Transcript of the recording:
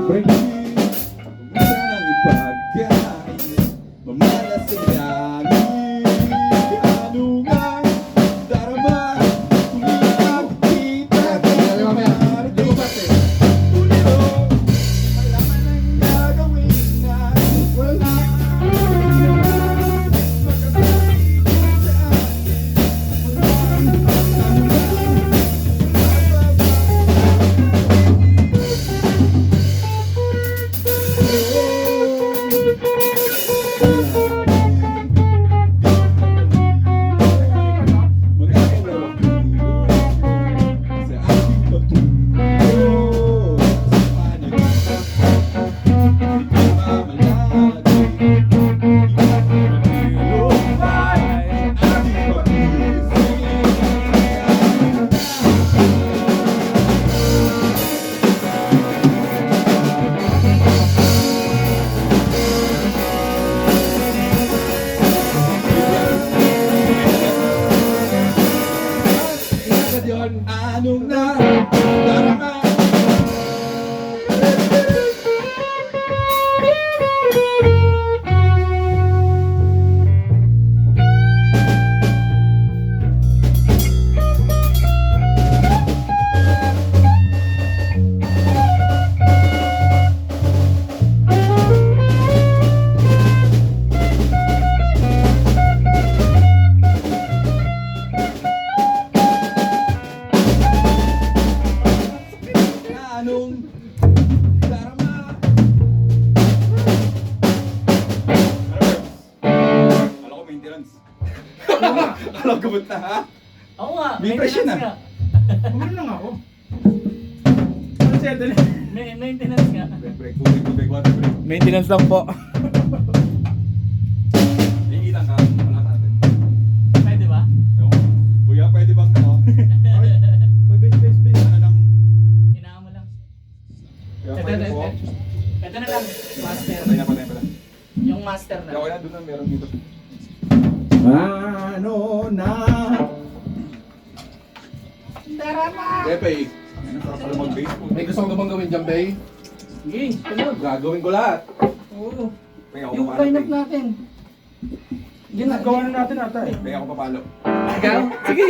Break. Sana ipagkain, mamalasayangin. Ano nga darama, kung nakikita ka marami. Tuliro, malaman ang gagawin natin. Wala anong nadarama? Anong darama? Akala ko maintenance. Akala ko gabot na, ha? Oo nga. May impression maintenance na. nga. Bumili lang ako. Ano siya, dali? Maintenance nga. Break, water break. Maintenance lang po. Iilang ka, wala natin. Pwede ba? Kuya, pwede bang ano? Base. Ano lang? Hinaan mo lang. Kuya, pwede po? Ito na lang. Master. Patay na. Yung master na. Kaya doon na, meron dito. Ano na? Darama! Pepe, ano sarap pala mag-base po. May gusto ko bang gawin dyan, Bay? Sige, tunog. Gagawin ko lahat. Oo. Kaya ako Yung papalo. line up natin. Ginagawa na natin ata eh. Kaya ako papalo. Ikaw? Sige.